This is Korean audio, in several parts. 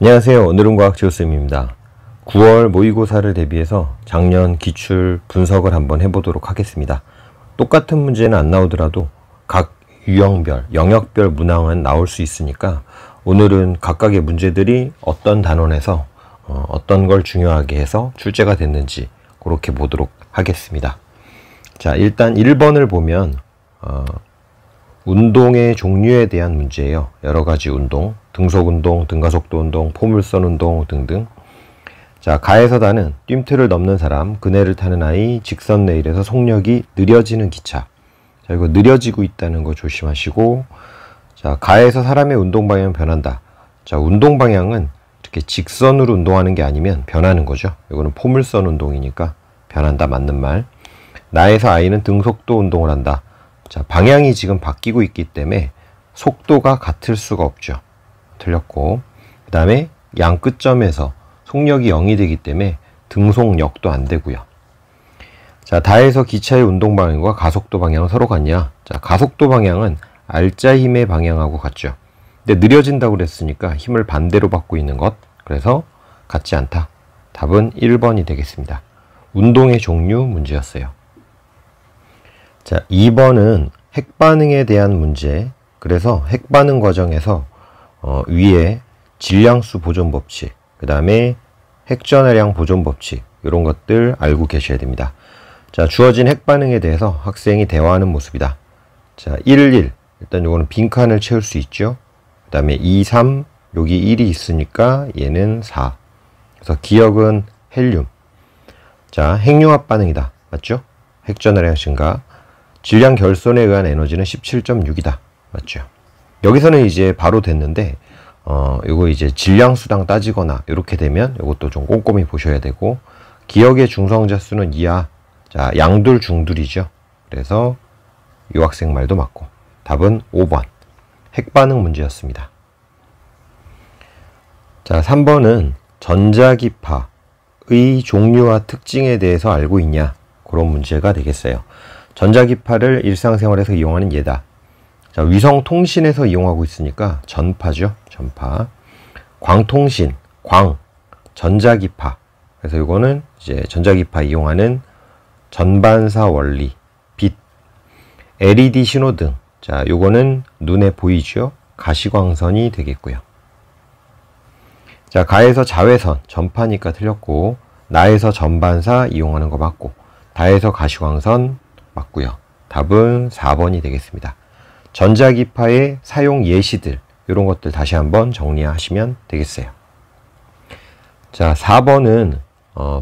안녕하세요. 오늘은 과학 지오쌤입니다. 9월 모의고사를 대비해서 작년 기출 분석을 한번 해보도록 하겠습니다. 똑같은 문제는 안 나오더라도 각 유형별, 영역별 문항은 나올 수 있으니까 오늘은 각각의 문제들이 어떤 단원에서 어떤 걸 중요하게 해서 출제가 됐는지 그렇게 보도록 하겠습니다. 자, 일단 1번을 보면 운동의 종류에 대한 문제예요. 여러 가지 운동, 등속운동, 등가속도 운동, 포물선 운동 등등. 자, 가에서 다는 뜀트를 넘는 사람, 그네를 타는 아이, 직선 레일에서 속력이 느려지는 기차. 자, 이거 느려지고 있다는 거 조심하시고, 자, 가에서 사람의 운동 방향은 변한다. 자, 운동 방향은 이렇게 직선으로 운동하는 게 아니면 변하는 거죠. 이거는 포물선 운동이니까 변한다, 맞는 말. 나에서 아이는 등속도 운동을 한다. 자, 방향이 지금 바뀌고 있기 때문에 속도가 같을 수가 없죠. 틀렸고, 그 다음에 양 끝점에서 속력이 0이 되기 때문에 등속력도 안 되고요. 자, 다에서 기차의 운동 방향과 가속도 방향은 서로 같냐? 자, 가속도 방향은 알짜 힘의 방향하고 같죠. 근데 느려진다고 그랬으니까 힘을 반대로 받고 있는 것. 그래서 같지 않다. 답은 1번이 되겠습니다. 운동의 종류 문제였어요. 자, 2번은 핵반응에 대한 문제. 그래서 핵반응 과정에서 위에 질량수 보존 법칙, 그 다음에 핵전하량 보존 법칙, 이런 것들 알고 계셔야 됩니다. 자, 주어진 핵반응에 대해서 학생이 대화하는 모습이다. 자, 1, 1. 일단 요거는 빈칸을 채울 수 있죠. 그 다음에 2, 3. 여기 1이 있으니까 얘는 4. 그래서 기억은 헬륨. 자, 핵융합 반응이다. 맞죠? 핵전하량 증가. 질량 결손에 의한 에너지는 17.6이다. 맞죠? 여기서는 이제 바로 됐는데, 요거 이제 질량수당 따지거나, 이렇게 되면 요것도 좀 꼼꼼히 보셔야 되고, 기억의 중성자 수는 이하, 자, 양둘 중둘이죠. 그래서 요 학생 말도 맞고, 답은 5번. 핵반응 문제였습니다. 자, 3번은 전자기파의 종류와 특징에 대해서 알고 있냐? 그런 문제가 되겠어요. 전자기파를 일상생활에서 이용하는 예다. 자, 위성통신에서 이용하고 있으니까 전파죠. 전파. 광통신, 광, 전자기파. 그래서 이거는 이제 전자기파 이용하는 전반사 원리, 빛, LED 신호등. 자, 요거는 눈에 보이죠? 가시광선이 되겠고요. 자, 가에서 자외선, 전파니까 틀렸고, 나에서 전반사 이용하는 거 맞고, 다에서 가시광선 맞고요. 답은 4번이 되겠습니다. 전자기파의 사용 예시들, 이런 것들 다시 한번 정리하시면 되겠어요. 자, 4번은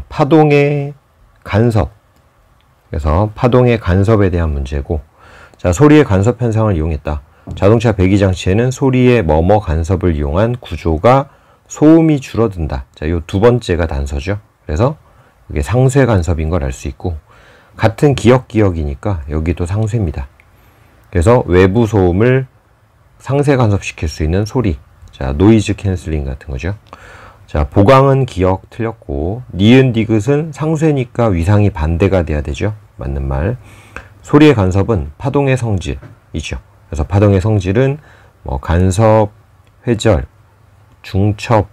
파동의 간섭. 그래서 파동의 간섭에 대한 문제고, 자, 소리의 간섭 현상을 이용했다. 자동차 배기장치에는 소리의 뭐뭐 간섭을 이용한 구조가 소음이 줄어든다. 자, 요 두 번째가 단서죠. 그래서 이게 상쇄 간섭인 걸 알 수 있고, 같은 기억이니까 여기도 상쇄입니다. 그래서 외부 소음을 상쇄 간섭시킬 수 있는 소리. 자, 노이즈 캔슬링 같은 거죠. 자, 보강은 기억 틀렸고, 니은 디귿은 상쇄니까 위상이 반대가 돼야 되죠. 맞는 말. 소리의 간섭은 파동의 성질이죠. 그래서 파동의 성질은 뭐 간섭, 회절, 중첩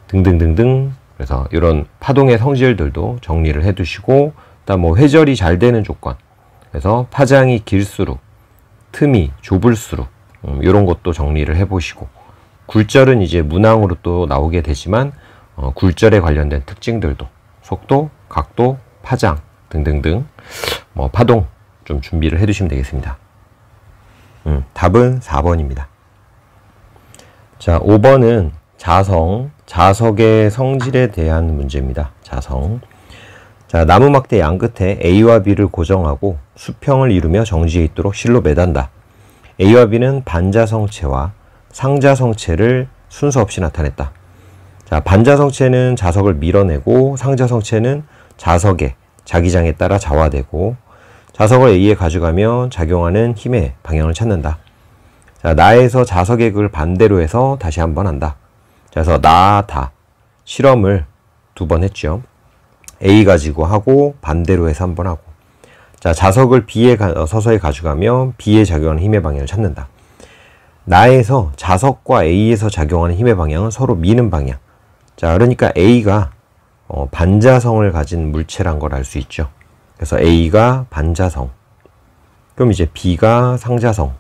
등등등등. 그래서 이런 파동의 성질들도 정리를 해 두시고, 일단 뭐 회절이 잘 되는 조건. 그래서 파장이 길수록, 틈이 좁을수록, 이런 것도 정리를 해 보시고, 굴절은 이제 문항으로 또 나오게 되지만, 굴절에 관련된 특징들도, 속도, 각도, 파장 등등등, 뭐 파동 좀 준비를 해 두시면 되겠습니다. 답은 4번입니다. 자, 5번은 자성, 자석의 성질에 대한 문제입니다. 자성. 자, 나무막대 양끝에 A와 B를 고정하고 수평을 이루며 정지해 있도록 실로 매단다. A와 B는 반자성체와 상자성체를 순서 없이 나타냈다. 자, 반자성체는 자석을 밀어내고 상자성체는 자석의 자기장에 따라 자화되고, 자석을 A에 가져가면 작용하는 힘의 방향을 찾는다. 자, 나에서 자석의 극을 반대로 해서 다시 한번 한다. 자, 그래서 나, 다 실험을 2번 했죠. A 가지고 하고 반대로 해서 한번 하고. 자, 자석을 B에 서서히 가져가면 B에 작용하는 힘의 방향을 찾는다. 나에서 자석과 A에서 작용하는 힘의 방향은 서로 미는 방향. 자, 그러니까 A가 반자성을 가진 물체란 걸 알 수 있죠. 그래서 A가 반자성. 그럼 이제 B가 상자성.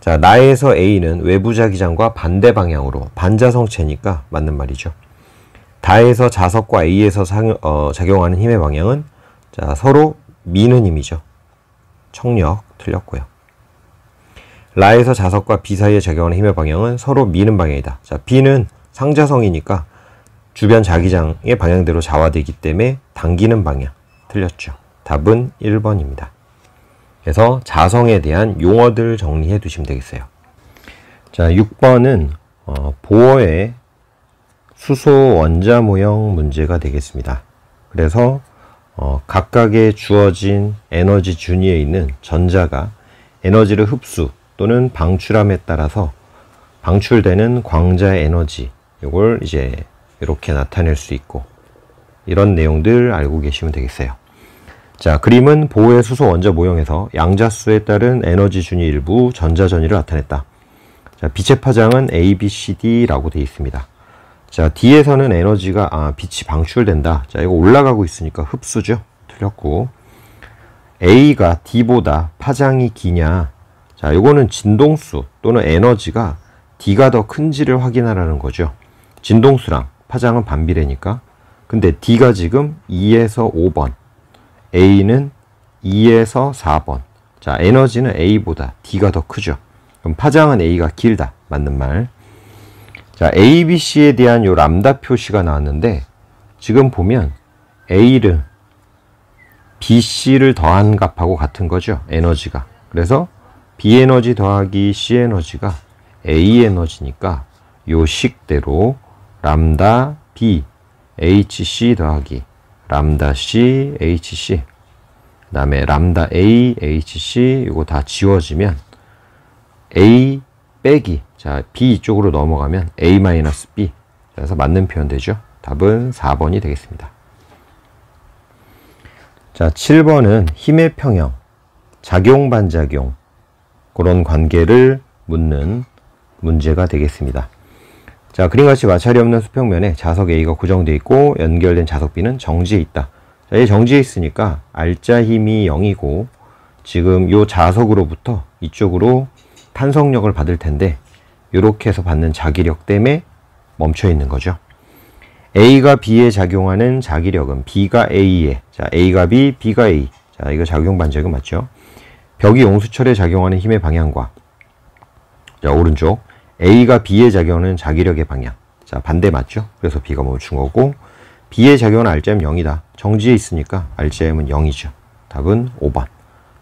자, 나에서 A는 외부 자기장과 반대 방향으로 반자성체니까 맞는 말이죠. 다에서 자석과 A에서 작용하는 힘의 방향은 자, 서로 미는 힘이죠. 청력 틀렸고요. 라에서 자석과 B 사이에 작용하는 힘의 방향은 서로 미는 방향이다. 자, B는 상자성이니까 주변 자기장의 방향대로 좌화되기 때문에 당기는 방향. 틀렸죠. 답은 1번입니다. 그래서 자성에 대한 용어들 정리해 두시면 되겠어요. 자, 6번은 보어의 수소 원자 모형 문제가 되겠습니다. 그래서 각각의 주어진 에너지 준위에 있는 전자가 에너지를 흡수 또는 방출함에 따라서 방출되는 광자의 에너지, 이걸 이제 이렇게 나타낼 수 있고, 이런 내용들 알고 계시면 되겠어요. 자, 그림은 보호의 수소 원자 모형에서 양자수에 따른 에너지 준위 일부 전자 전위를 나타냈다. 자, 빛의 파장은 A, B, C, D라고 되어 있습니다. 자, D에서는 에너지가 빛이 방출된다. 자, 이거 올라가고 있으니까 흡수죠. 틀렸고, A가 D보다 파장이 기냐. 자, 이거는 진동수 또는 에너지가 D가 더 큰지를 확인하라는 거죠. 진동수랑 파장은 반비례니까. 근데 D가 지금 2에서 5번, A는 2에서 4번. 자, 에너지는 A보다 D가 더 크죠. 그럼 파장은 A가 길다. 맞는 말. 자, A, B, C에 대한 요 람다 표시가 나왔는데, 지금 보면 A를 B, C를 더한 값하고 같은 거죠. 에너지가. 그래서 B 에너지 더하기 C 에너지가 A 에너지니까 요 식대로 람다 B HC 더하기 람다 C HC, 그 다음에 람다 A HC 이거 다 지워지면 A 빼기, 자, B 이쪽으로 넘어가면 A-B. 그래서 맞는 표현 되죠. 답은 4번이 되겠습니다. 자, 7번은 힘의 평형, 작용 반작용, 그런 관계를 묻는 문제가 되겠습니다. 자, 그림같이 마찰이 없는 수평면에 자석 A가 고정되어 있고 연결된 자석 B는 정지해 있다. 자, 얘 정지해 있으니까 알짜 힘이 0이고 지금 요 자석으로부터 이쪽으로 탄성력을 받을 텐데 이렇게 해서 받는 자기력 때문에 멈춰 있는 거죠. A가 B에 작용하는 자기력은 B가 A에, 자, A가 B, B가 A. 자, 이거 작용 반작용 맞죠? 벽이 용수철에 작용하는 힘의 방향과, 자, 오른쪽 A가 B에 작용하는 자기력의 방향. 자, 반대 맞죠? 그래서 B가 멈춘 거고, B에 작용하는 RCM 0이다. 정지해 있으니까 RCM은 0이죠. 답은 5번.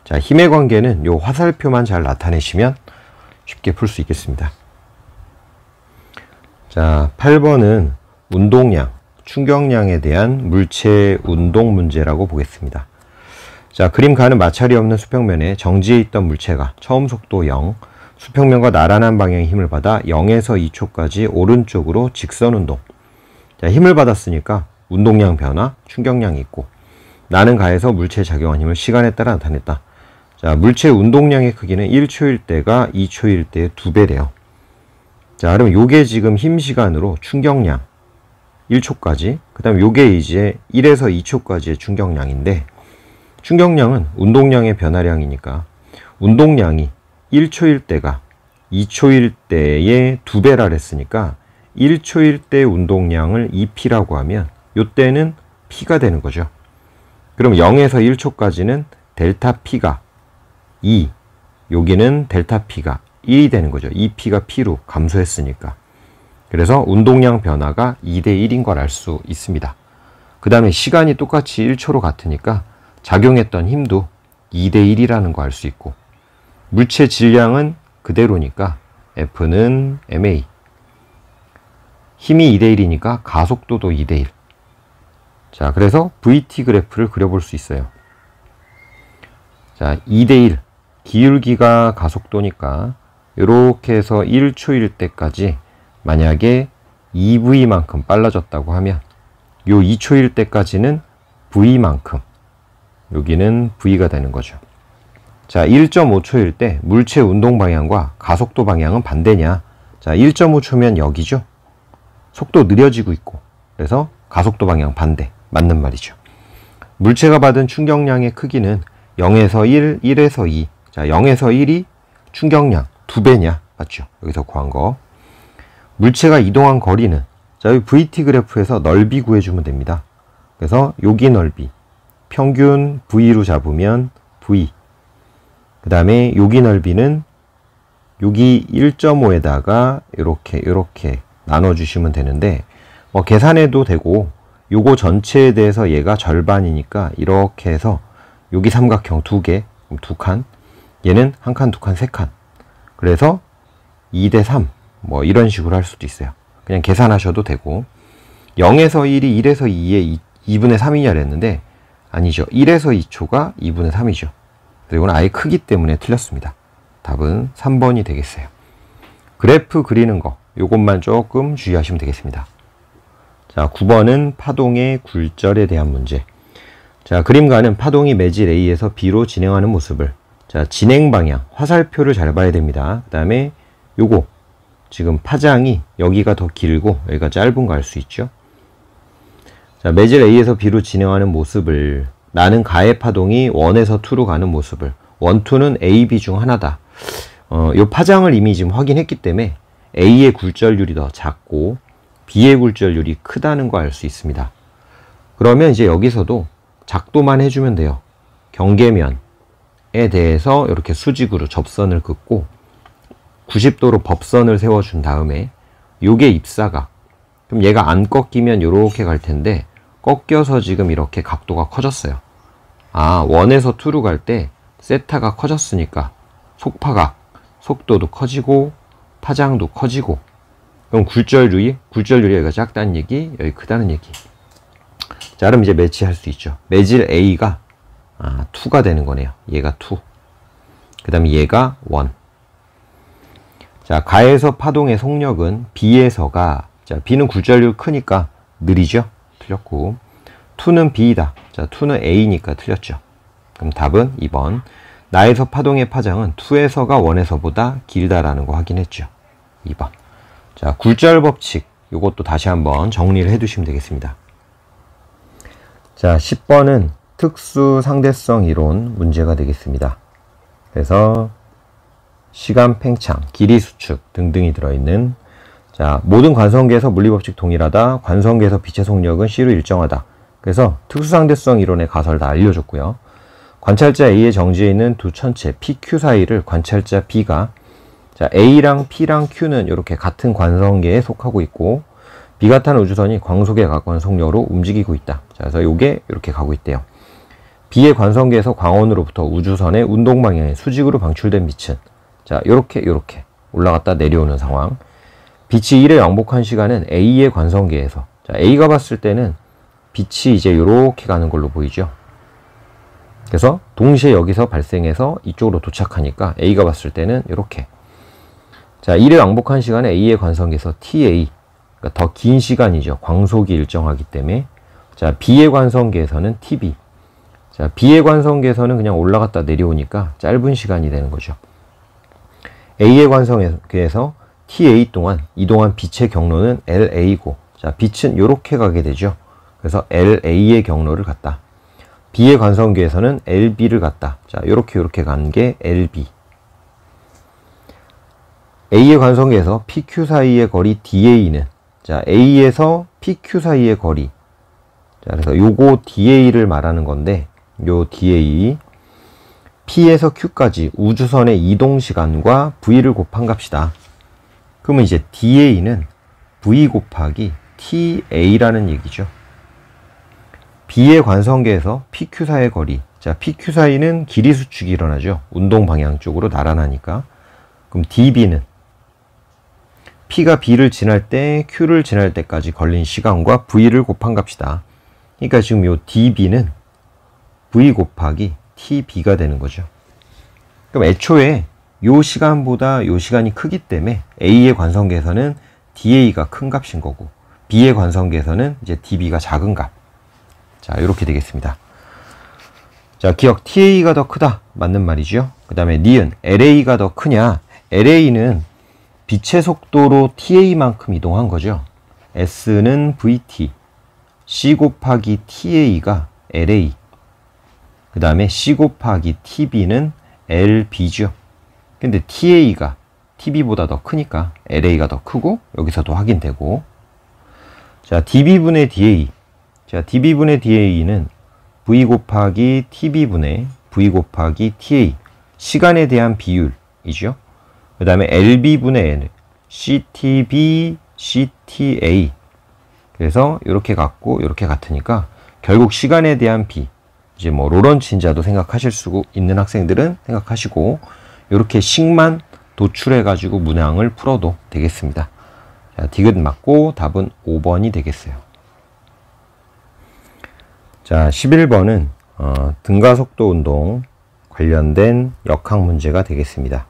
자, 힘의 관계는 요 화살표만 잘 나타내시면 쉽게 풀 수 있겠습니다. 자, 8번은 운동량, 충격량에 대한 물체 운동 문제라고 보겠습니다. 자, 그림 가는 마찰이 없는 수평면에 정지해 있던 물체가 처음 속도 0, 수평면과 나란한 방향의 힘을 받아 0에서 2초까지 오른쪽으로 직선 운동. 자, 힘을 받았으니까 운동량 변화, 충격량이 있고, 나는 가에서 물체에 작용한 힘을 시간에 따라 나타냈다. 자, 물체 운동량의 크기는 1초일 때가 2초일 때의 2배래요. 자, 그럼 요게 지금 힘 시간으로 충격량 1초까지, 그 다음에 요게 이제 1에서 2초까지의 충격량인데, 충격량은 운동량의 변화량이니까 운동량이 1초일 때가 2초일 때의 2배라 그랬으니까 1초일 때 운동량을 2P라고 하면 요때는 P가 되는 거죠. 그럼 0에서 1초까지는 델타 P가 2, 여기는 델타 P가 1이 되는 거죠. 2P가 P로 감소했으니까. 그래서 운동량 변화가 2대 1인 걸 알 수 있습니다. 그 다음에 시간이 똑같이 1초로 같으니까 작용했던 힘도 2대 1이라는 거 알 수 있고, 물체 질량은 그대로니까 F는 ma, 힘이 2대 1이니까 가속도도 2대 1. 자, 그래서 VT 그래프를 그려볼 수 있어요. 자, 2대 1, 기울기가 가속도니까 이렇게 해서 1초일 때까지 만약에 2V만큼 빨라졌다고 하면 요 2초일 때까지는 V만큼, 여기는 V가 되는 거죠. 자, 1.5초일 때 물체 운동 방향과 가속도 방향은 반대냐? 자, 1.5초면 여기죠. 속도 느려지고 있고, 그래서 가속도 방향 반대, 맞는 말이죠. 물체가 받은 충격량의 크기는 0에서 1, 1에서 2. 자, 0에서 1이 충격량 2배냐? 맞죠? 여기서 구한 거. 물체가 이동한 거리는, 자, 여기 VT 그래프에서 넓이 구해주면 됩니다. 그래서 여기 넓이, 평균 V로 잡으면 V. 그 다음에 여기 넓이는 여기 1.5에다가 이렇게 나눠주시면 되는데, 뭐 계산해도 되고, 요거 전체에 대해서 얘가 절반이니까 이렇게 해서 여기 삼각형 2개, 2칸, 얘는 1칸, 2칸, 3칸. 그래서 2대 3, 뭐 이런 식으로 할 수도 있어요. 그냥 계산하셔도 되고, 0에서 1이 1에서 2의 2분의 3이냐 그랬는데 아니죠. 1에서 2초가 2분의 3이죠. 그리고 이건 아예 크기 때문에 틀렸습니다. 답은 3번이 되겠어요. 그래프 그리는 거, 요것만 조금 주의하시면 되겠습니다. 자, 9번은 파동의 굴절에 대한 문제. 자, 그림과는 파동이 매질 A에서 B로 진행하는 모습을, 자, 진행 방향, 화살표를 잘 봐야 됩니다. 그 다음에 요거, 지금 파장이 여기가 더 길고 여기가 짧은 거 알 수 있죠. 자, 매질 A에서 B로 진행하는 모습을, 나는 가해 파동이 1에서 2로 가는 모습을, 1, 2는 A, B 중 하나다. 요 파장을 이미 지금 확인했기 때문에 A의 굴절률이 더 작고 B의 굴절률이 크다는 거 알 수 있습니다. 그러면 이제 여기서도 작도만 해주면 돼요. 경계면에 대해서 이렇게 수직으로 접선을 긋고 90도로 법선을 세워준 다음에 요게 입사각. 그럼 얘가 안 꺾이면 이렇게 갈 텐데 꺾여서 지금 이렇게 각도가 커졌어요. 아, 1에서 2로 갈 때 세타가 커졌으니까 속파각, 속도도 커지고 파장도 커지고, 그럼 굴절률이 여기가 작다는 얘기, 여기 크다는 얘기. 자, 그럼 이제 매치할 수 있죠. 매질 A가 2가 되는 거네요. 얘가 2. 그 다음에 얘가 1. 자, 가에서 파동의 속력은 B에서가, 자, B는 굴절률 크니까 느리죠? 틀렸고, 2는 B이다. 자, 2는 A니까 틀렸죠. 그럼 답은 2번. 나에서 파동의 파장은 2에서가 1에서보다 길다라는 거 확인했죠. 2번. 자, 굴절 법칙. 요것도 다시 한번 정리를 해 두시면 되겠습니다. 자, 10번은 특수 상대성 이론 문제가 되겠습니다. 그래서 시간 팽창, 길이 수축 등등이 들어있는, 자, 모든 관성계에서 물리법칙 동일하다. 관성계에서 빛의 속력은 C로 일정하다. 그래서 특수상대성 이론의 가설을 다 알려줬고요. 관찰자 A의 정지에 있는 두 천체 PQ 사이를 관찰자 B가, 자, A랑 P랑 Q는 이렇게 같은 관성계에 속하고 있고 비가 탄 우주선이 광속에 가까운 속력으로 움직이고 있다. 자, 그래서 이게 이렇게 가고 있대요. B의 관성계에서 광원으로부터 우주선의 운동 방향에 수직으로 방출된 빛은, 자, 요렇게 올라갔다 내려오는 상황. 빛이 1에 왕복한 시간은 A의 관성계에서, 자, A가 봤을 때는 빛이 이제 요렇게 가는 걸로 보이죠. 그래서 동시에 여기서 발생해서 이쪽으로 도착하니까 A가 봤을 때는 이렇게. 자, 1에 왕복한 시간에 A의 관성계에서 TA, 그러니까 더 긴 시간이죠. 광속이 일정하기 때문에. 자, B의 관성계에서는 TB. 자, B의 관성계에서는 그냥 올라갔다 내려오니까 짧은 시간이 되는 거죠. A의 관성계에서 TA 동안 이동한 빛의 경로는 LA고, 자, 빛은 이렇게 가게 되죠. 그래서 LA의 경로를 갔다. B의 관성계에서는 LB를 갔다. 자, 요렇게 간 게 LB. A의 관성계에서 PQ 사이의 거리 DA는, 자, A에서 PQ 사이의 거리. 자, 그래서 요거 DA를 말하는 건데, 요 DA, P에서 Q까지 우주선의 이동 시간과 V를 곱한 값이다. 그러면 이제 DA는 V 곱하기 TA라는 얘기죠. B의 관성계에서 PQ 사이의 거리. 자, PQ 사이는 길이 수축이 일어나죠. 운동 방향 쪽으로 나란하니까. 그럼 DB는 P가 B를 지날 때 Q를 지날 때까지 걸린 시간과 V를 곱한 값이다. 그러니까 지금 요 DB는 V 곱하기 TB가 되는 거죠. 그럼 애초에 요 시간보다 요 시간이 크기 때문에 A의 관성계에서는 DA가 큰 값인 거고, B의 관성계에서는 이제 DB가 작은 값. 자, 이렇게 되겠습니다. 자, 기억 TA가 더 크다. 맞는 말이죠. 그 다음에 니은 LA가 더 크냐. LA는 빛의 속도로 TA만큼 이동한 거죠. S는 VT, C 곱하기 TA가 LA, 그 다음에 C 곱하기 TB는 LB죠. 근데 TA가 TB보다 더 크니까 LA가 더 크고 여기서도 확인되고. 자, DB분의 DA. 자, DB분의 DA는 V 곱하기 TB분의 V 곱하기 TA, 시간에 대한 비율이죠. 그 다음에 LB분의 N, CTB, CTA. 그래서 이렇게 같고 이렇게 같으니까 결국 시간에 대한 비, 이제 뭐 로런츠인자도 생각하실 수 있는 학생들은 생각하시고 이렇게 식만 도출해 가지고 문항을 풀어도 되겠습니다. 자, 디귿 맞고 답은 5번이 되겠어요. 자, 11번은 등가속도 운동 관련된 역학 문제가 되겠습니다.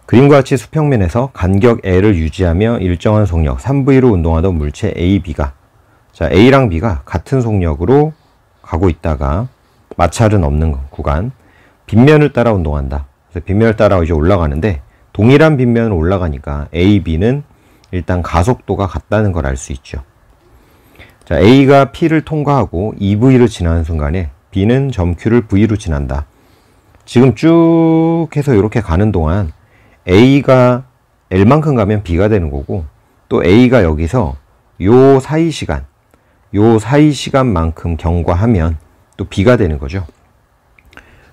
그림과 같이 수평면에서 간격 L을 유지하며 일정한 속력 3V로 운동하던 물체 A, B가, 자, A랑 B가 같은 속력으로 가고 있다가 마찰은 없는 구간, 빗면을 따라 운동한다. 그래서 빗면을 따라 이제 올라가는데 동일한 빗면으로 올라가니까 A, B는 일단 가속도가 같다는 걸 알 수 있죠. 자, A가 P를 통과하고 2V를 지나는 순간에 B는 점 Q를 V로 지난다. 지금 쭉 해서 이렇게 가는 동안 A가 L만큼 가면 B가 되는 거고, 또 A가 여기서 요 사이 시간만큼 경과하면 또 B가 되는 거죠.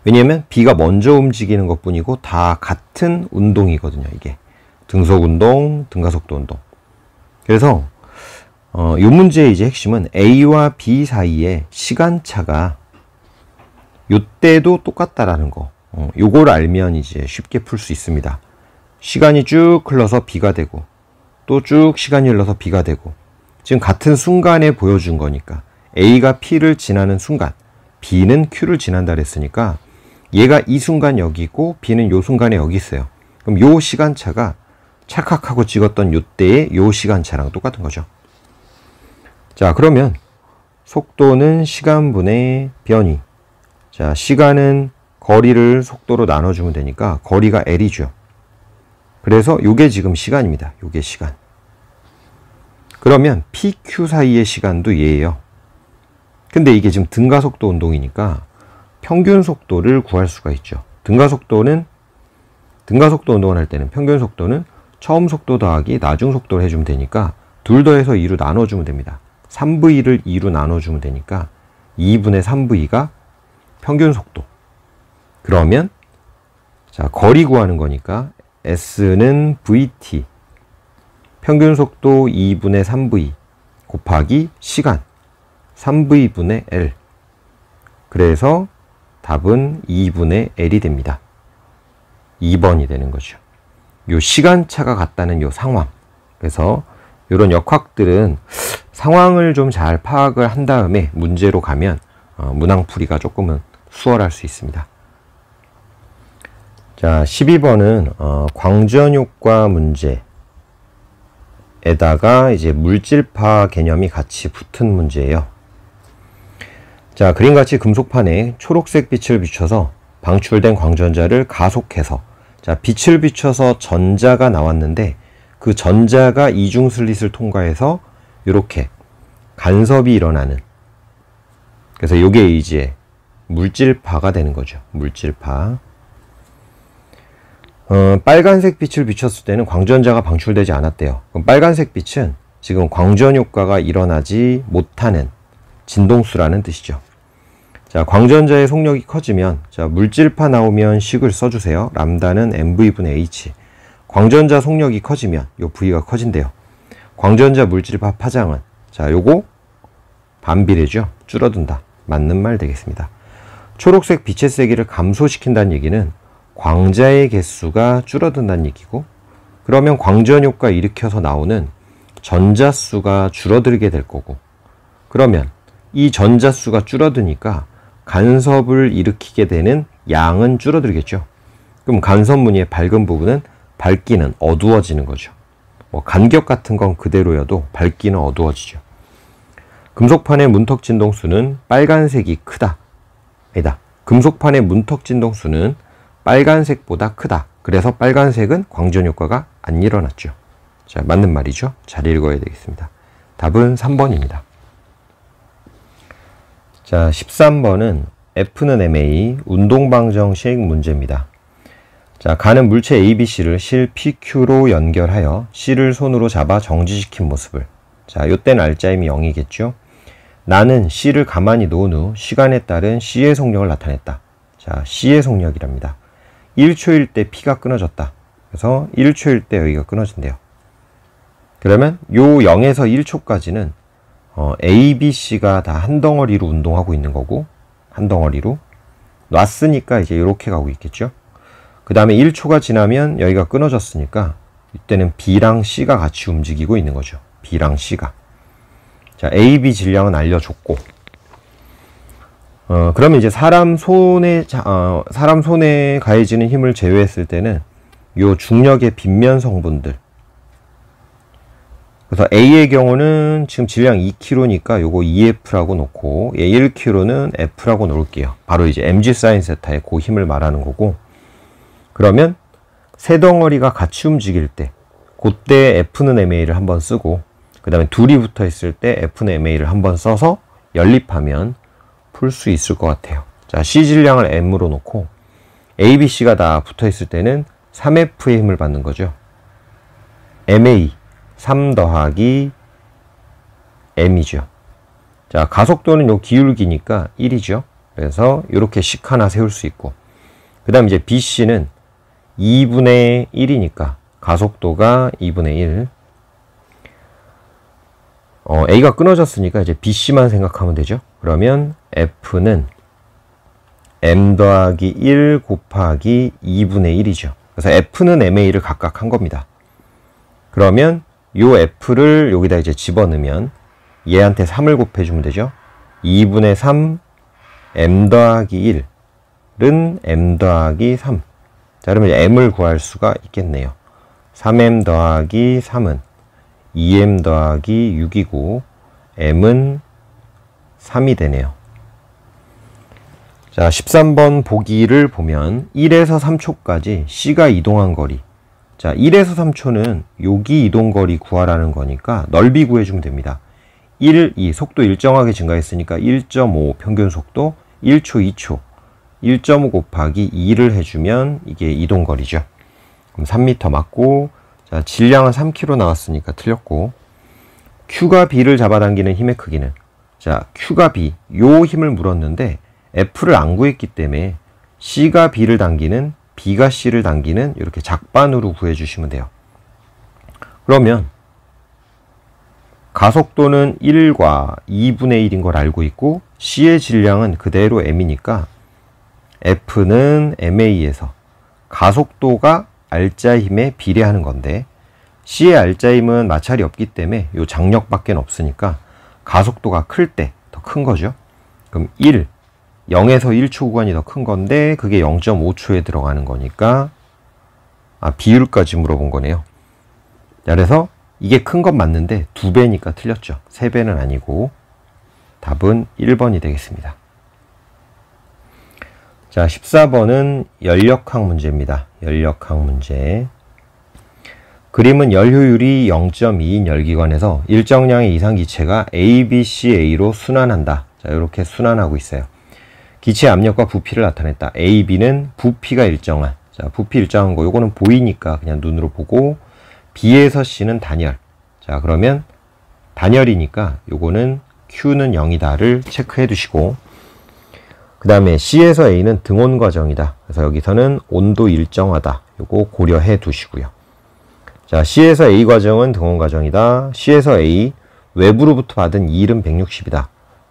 왜냐면 B가 먼저 움직이는 것 뿐이고 다 같은 운동이거든요. 이게 등속 운동, 등가속도 운동. 그래서 이 문제의 이제 핵심은 A와 B 사이의 시간차가 요때도 똑같다라는 거. 요걸 알면 이제 쉽게 풀 수 있습니다. 시간이 쭉 흘러서 B가 되고 또 쭉 시간이 흘러서 B가 되고, 지금 같은 순간에 보여준 거니까 A가 P를 지나는 순간 B는 Q를 지난다 그랬으니까 얘가 이 순간 여기 있고 B는 요 순간에 여기 있어요. 그럼 요 시간차가 찰칵하고 찍었던 요때의 요 시간차랑 똑같은 거죠. 자, 그러면 속도는 시간분의 변이. 자, 시간은 거리를 속도로 나눠주면 되니까 거리가 L이죠. 그래서 요게 지금 시간입니다. 요게 시간. 그러면 PQ 사이의 시간도 얘예요. 근데 이게 지금 등가속도 운동이니까 평균 속도를 구할 수가 있죠. 등가속도 운동을 할 때는 평균 속도는 처음 속도 더하기 나중 속도를 해주면 되니까 둘 더해서 2로 나눠주면 됩니다. 3V를 2로 나눠주면 되니까 2분의 3V가 평균 속도. 그러면 자, 거리 구하는 거니까 S는 VT, 평균 속도 2분의 3V 곱하기 시간 3V분의 L. 그래서 답은 2분의 L이 됩니다. 2번이 되는 거죠. 요 시간차가 같다는 요 상황. 그래서 이런 역학들은 상황을 좀 잘 파악을 한 다음에 문제로 가면 문항풀이가 조금은 수월할 수 있습니다. 자, 12번은 광전효과 문제에다가 이제 물질파 개념이 같이 붙은 문제예요. 자, 그림같이 금속판에 초록색 빛을 비춰서 방출된 광전자를 가속해서, 자, 빛을 비춰서 전자가 나왔는데 그 전자가 이중 슬릿을 통과해서 이렇게 간섭이 일어나는, 그래서 이게 이제 물질파가 되는 거죠. 물질파. 빨간색 빛을 비췄을 때는 광전자가 방출되지 않았대요. 그럼 빨간색 빛은 지금 광전 효과가 일어나지 못하는 진동수라는 뜻이죠. 자, 광전자의 속력이 커지면, 자, 물질파 나오면 식을 써주세요. 람다는 mv분의 h. 광전자 속력이 커지면 요 v가 커진대요. 광전자 물질파 파장은, 자, 요거 반비례죠. 줄어든다. 맞는 말 되겠습니다. 초록색 빛의 세기를 감소시킨다는 얘기는 광자의 개수가 줄어든다는 얘기고, 그러면 광전 효과 일으켜서 나오는 전자수가 줄어들게 될 거고, 그러면 이 전자수가 줄어드니까 간섭을 일으키게 되는 양은 줄어들겠죠. 그럼 간섭 무늬의 밝은 부분은 밝기는 어두워지는 거죠. 뭐 간격 같은 건 그대로여도 밝기는 어두워지죠. 금속판의 문턱 진동수는 빨간색이 크다. 금속판의 문턱 진동수는 빨간색보다 크다. 그래서 빨간색은 광전 효과가 안 일어났죠. 자, 맞는 말이죠. 잘 읽어야 되겠습니다. 답은 3번입니다. 자, 13번은 F는 MA 운동방정 시행 문제입니다. 자, 가는 물체 ABC를 실 PQ로 연결하여 C를 손으로 잡아 정지시킨 모습을. 자, 요때는 알짜임이 0이겠죠. 나는 C를 가만히 놓은 후 시간에 따른 C의 속력을 나타냈다. 자, C의 속력이랍니다. 1초일 때 P가 끊어졌다. 그래서 1초일 때 여기가 끊어진대요. 그러면 요 0에서 1초까지는 A, B, C가 다 한 덩어리로 운동하고 있는 거고, 한 덩어리로 놨으니까 이제 이렇게 가고 있겠죠. 그 다음에 1초가 지나면 여기가 끊어졌으니까 이때는 B랑 C가 같이 움직이고 있는 거죠. B랑 C가. 자, A, B 질량은 알려줬고, 그러면 이제 사람 손에 가해지는 힘을 제외했을 때는 요 중력의 빗면 성분들. 그래서 A의 경우는 지금 질량 2kg니까 요거 2F라고 놓고, 얘 1kg는 F라고 놓을게요. 바로 이제 mg sin 세타의 그 힘을 말하는 거고, 그러면 세 덩어리가 같이 움직일 때, 그때 F는 MA를 한번 쓰고, 그 다음에 둘이 붙어 있을 때 F는 MA를 한번 써서 연립하면 풀 수 있을 것 같아요. 자, C 질량을 M으로 놓고 A, B, C가 다 붙어 있을 때는 3F의 힘을 받는 거죠. MA 3 더하기 M이죠. 자, 가속도는 요 기울기니까 1이죠. 그래서 이렇게 식 하나 세울 수 있고, 그 다음 이제 BC는 2분의 1이니까 가속도가 2분의 1. A가 끊어졌으니까 이제 BC만 생각하면 되죠. 그러면 F는 M 더하기 1 곱하기 2분의 1이죠. 그래서 F는 MA를 각각 한 겁니다. 그러면 요 F를 여기다 이제 집어넣으면 얘한테 3을 곱해주면 되죠. 2분의 3 M 더하기 1은 M 더하기 3. 자, 그러면 M을 구할 수가 있겠네요. 3M 더하기 3은 2M 더하기 6이고 M은 3이 되네요. 자, 13번 보기를 보면 1에서 3초까지 C가 이동한 거리. 자, 1에서 3초는 여기 이동거리 구하라는 거니까 넓이 구해주면 됩니다. 1, 2, 속도 일정하게 증가했으니까 1.5 평균 속도, 1초, 2초, 1.5 곱하기 2를 해주면 이게 이동거리죠. 그럼 3m 맞고, 자, 질량은 3kg 나왔으니까 틀렸고, Q가 B를 잡아당기는 힘의 크기는, 자, Q가 B, 요 힘을 물었는데 F를 안 구했기 때문에 C가 B를 당기는, B가 C를 당기는 이렇게 작반으로 구해주시면 돼요. 그러면 가속도는 1과 2분의 1인 걸 알고 있고, C의 질량은 그대로 M이니까 F는 MA에서 가속도가 알짜 힘에 비례하는 건데, C의 알짜 힘은 마찰이 없기 때문에 요 장력밖에 없으니까 가속도가 클 때 더 큰 거죠. 그럼 0에서 1초 구간이 더 큰 건데 그게 0.5초에 들어가는 거니까, 비율까지 물어본 거네요. 자, 그래서 이게 큰 건 맞는데 2배니까 틀렸죠. 3배는 아니고 답은 1번이 되겠습니다. 자, 14번은 연력학 문제입니다. 연력학 문제. 그림은 열 효율이 0.2인 열기관에서 일정량의 이상기체가 A, B, C, A로 순환한다. 자, 이렇게 순환하고 있어요. 기체 압력과 부피를 나타냈다. A, B는 부피가 일정한, 자, 부피 일정한 거 요거는 보이니까 그냥 눈으로 보고, B에서 C는 단열. 자, 그러면 단열이니까 요거는 Q는 0이다를 체크해 두시고, 그 다음에 C에서 A는 등온 과정이다. 그래서 여기서는 온도 일정하다. 요거 고려해 두시고요. 자, C에서 A 과정은 등온 과정이다. C에서 A 외부로부터 받은 2는 160이다.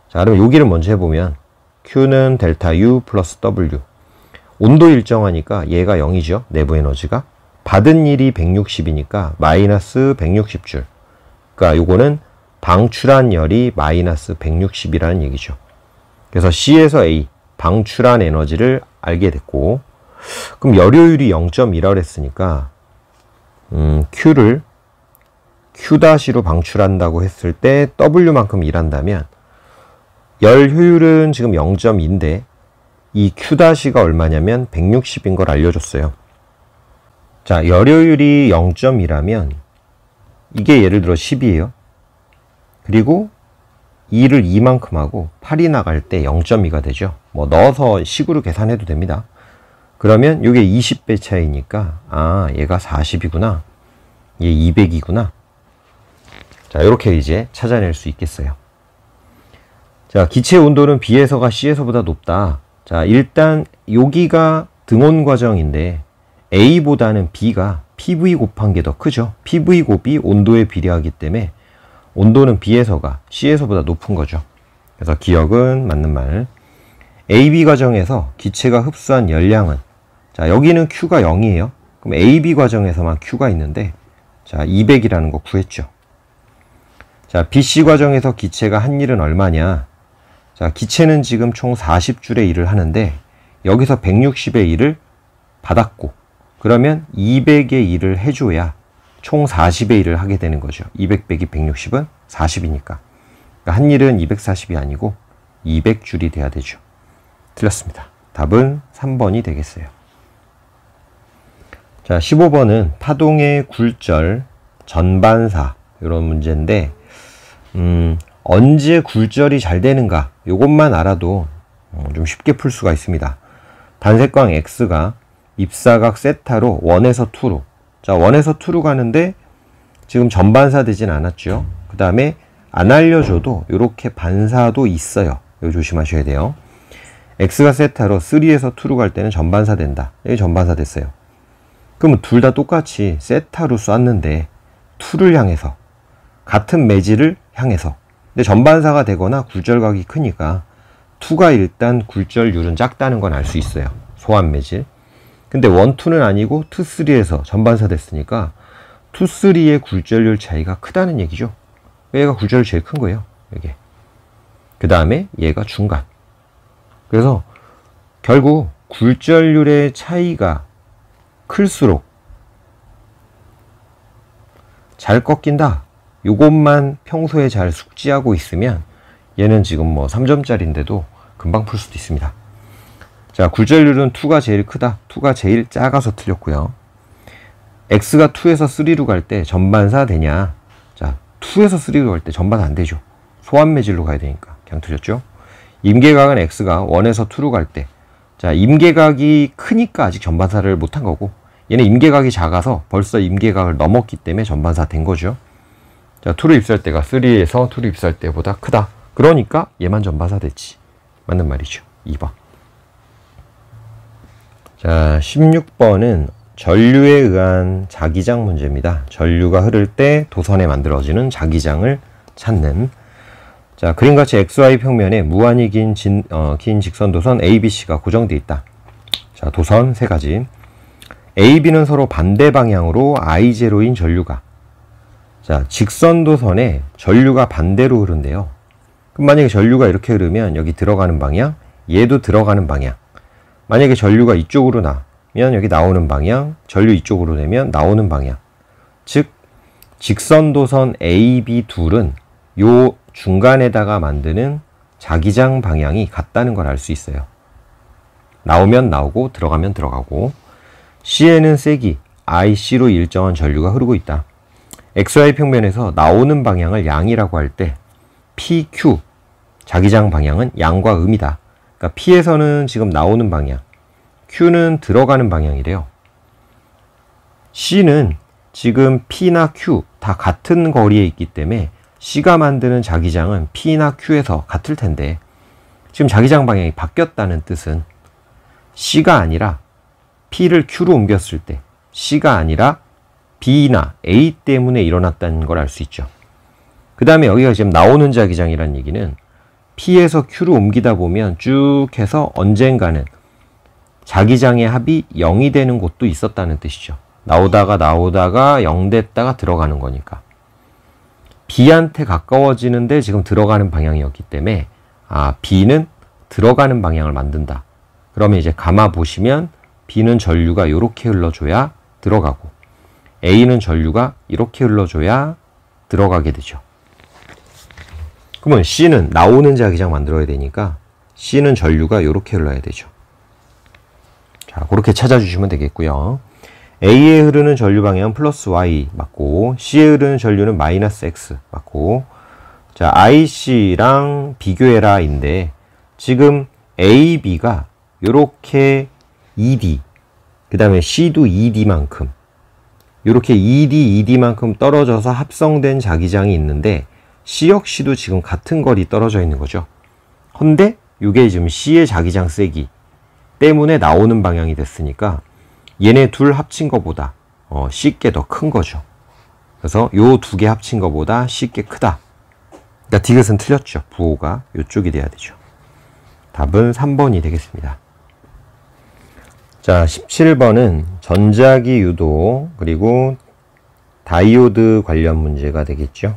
자, 그러면 여기를 먼저 해보면 Q는 델타 U 플러스 W. 온도 일정하니까 얘가 0이죠. 내부 에너지가. 받은 일이 160이니까 마이너스 160줄. 그러니까 요거는 방출한 열이 마이너스 160이라는 얘기죠. 그래서 C에서 A 방출한 에너지를 알게 됐고, 그럼 열효율이 0.2라고 했으니까 Q를 Q-로 방출한다고 했을 때 W만큼 일한다면 열 효율은 지금 0.2인데 이 Q-가 얼마냐면 160인 걸 알려줬어요. 자, 열효율이 0.2라면 이게 예를 들어 10이에요. 그리고 2를 2만큼 하고 8이 나갈 때 0.2가 되죠. 뭐 넣어서 식으로 계산해도 됩니다. 그러면 이게 20배 차이니까 아, 얘가 40이구나. 얘 200이구나. 자, 이렇게 이제 찾아낼 수 있겠어요. 자, 기체 온도는 B에서가 C에서보다 높다. 자, 일단 여기가 등온 과정인데 A보다는 B가 PV 곱한 게 더 크죠. PV 곱이 온도에 비례하기 때문에 온도는 B에서가 C에서보다 높은 거죠. 그래서 기억은 맞는 말. AB 과정에서 기체가 흡수한 열량은, 자, 여기는 Q가 0이에요. 그럼 AB 과정에서만 Q가 있는데, 자, 200이라는 거 구했죠. 자, BC 과정에서 기체가 한 일은 얼마냐? 자, 기체는 지금 총 40줄의 일을 하는데 여기서 160의 일을 받았고, 그러면 200의 일을 해줘야 총 40의 일을 하게 되는 거죠. 200 빼기 160은 40이니까. 그러니까 한 일은 240이 아니고 200줄이 돼야 되죠. 틀렸습니다. 답은 3번이 되겠어요. 자, 15번은 파동의 굴절, 전반사 이런 문제인데 언제 굴절이 잘 되는가 이것만 알아도 좀 쉽게 풀 수가 있습니다. 단색광 X가 입사각 세타로 1에서 2로, 자, 1에서 2로 가는데 지금 전반사 되진 않았죠. 그 다음에 안 알려줘도 이렇게 반사도 있어요. 이거 조심하셔야 돼요. X가 세타로 3에서 2로 갈 때는 전반사 된다. 여기 전반사 됐어요. 그러면 둘 다 똑같이 세타로 쐈는데 2를 향해서 같은 매질을 향해서, 근데 전반사가 되거나 굴절각이 크니까 2가 일단 굴절률은 작다는 건 알 수 있어요. 소환 매질. 근데 1, 2는 아니고 2, 3에서 전반사 됐으니까 2, 3의 굴절률 차이가 크다는 얘기죠. 얘가 굴절이 제일 큰 거예요. 이게. 그 다음에 얘가 중간. 그래서 결국 굴절률의 차이가 클수록 잘 꺾인다. 요것만 평소에 잘 숙지하고 있으면 얘는 지금 뭐 3점짜리인데도 금방 풀 수도 있습니다. 자, 굴절률은 2가 제일 크다. 2가 제일 작아서 틀렸고요. X가 2에서 3로 갈 때 전반사 되냐? 자, 2에서 3로 갈 때 전반사 안 되죠. 소환 매질로 가야 되니까 그냥 틀렸죠. 임계각은 X가 1에서 2로 갈 때, 자, 임계각이 크니까 아직 전반사를 못한 거고, 얘는 임계각이 작아서 벌써 임계각을 넘었기 때문에 전반사 된 거죠. 자, 2로 입수할 때가 3에서 2로 입수할 때보다 크다. 그러니까 얘만 전반사 됐지. 맞는 말이죠. 2번. 자, 16번은 전류에 의한 자기장 문제입니다. 전류가 흐를 때 도선에 만들어지는 자기장을 찾는. 자, 그림같이 XY 평면에 무한히 긴 직선 도선 ABC가 고정되어 있다. 자, 도선 세 가지. A, B는 서로 반대 방향으로 I0인 전류가, 자, 직선 도선에 전류가 반대로 흐른대요. 그럼 만약에 전류가 이렇게 흐르면 여기 들어가는 방향, 얘도 들어가는 방향. 만약에 전류가 이쪽으로 나면 여기 나오는 방향, 전류 이쪽으로 내면 나오는 방향. 즉, 직선 도선 A, B 둘은 요 중간에다가 만드는 자기장 방향이 같다는 걸 알 수 있어요. 나오면 나오고 들어가면 들어가고. C에는 세기 IC로 일정한 전류가 흐르고 있다. XY 평면에서 나오는 방향을 양이라고 할 때 PQ, 자기장 방향은 양과 음이다. 그러니까 P에서는 지금 나오는 방향, Q는 들어가는 방향이래요. C는 지금 P나 Q 다 같은 거리에 있기 때문에 C가 만드는 자기장은 P나 Q에서 같을 텐데, 지금 자기장 방향이 바뀌었다는 뜻은 C가 아니라 P를 Q로 옮겼을 때 C가 아니라 B나 A 때문에 일어났다는 걸 알 수 있죠. 그 다음에 여기가 지금 나오는 자기장이라는 얘기는 P에서 Q로 옮기다 보면 쭉 해서 언젠가는 자기장의 합이 0이 되는 곳도 있었다는 뜻이죠. 나오다가 0 됐다가 들어가는 거니까. B한테 가까워지는데 지금 들어가는 방향이었기 때문에 B는 들어가는 방향을 만든다. 그러면 이제 감아 보시면 B는 전류가 이렇게 흘러줘야 들어가고 A는 전류가 이렇게 흘러줘야 들어가게 되죠. 그러면 C는 나오는 자기장 만들어야 되니까 C는 전류가 이렇게 흘러야 되죠. 자, 그렇게 찾아주시면 되겠고요. A에 흐르는 전류 방향은 플러스 Y 맞고, C에 흐르는 전류는 마이너스 X 맞고, 자, IC랑 비교해라 인데, 지금 A, B가 요렇게 ED, 그 다음에 C도 ED만큼, 요렇게 ED만큼 떨어져서 합성된 자기장이 있는데, C 역시도 지금 같은 거리 떨어져 있는 거죠. 근데 이게 지금 C의 자기장 세기 때문에 나오는 방향이 됐으니까 얘네 둘 합친 것보다 C께 더 큰 거죠. 그래서 요 두 개 합친 것보다 C께 크다. 그러니까 디귿은 틀렸죠. 부호가 이쪽이 돼야 되죠. 답은 3번이 되겠습니다. 자, 17번은 전자기 유도 그리고 다이오드 관련 문제가 되겠죠.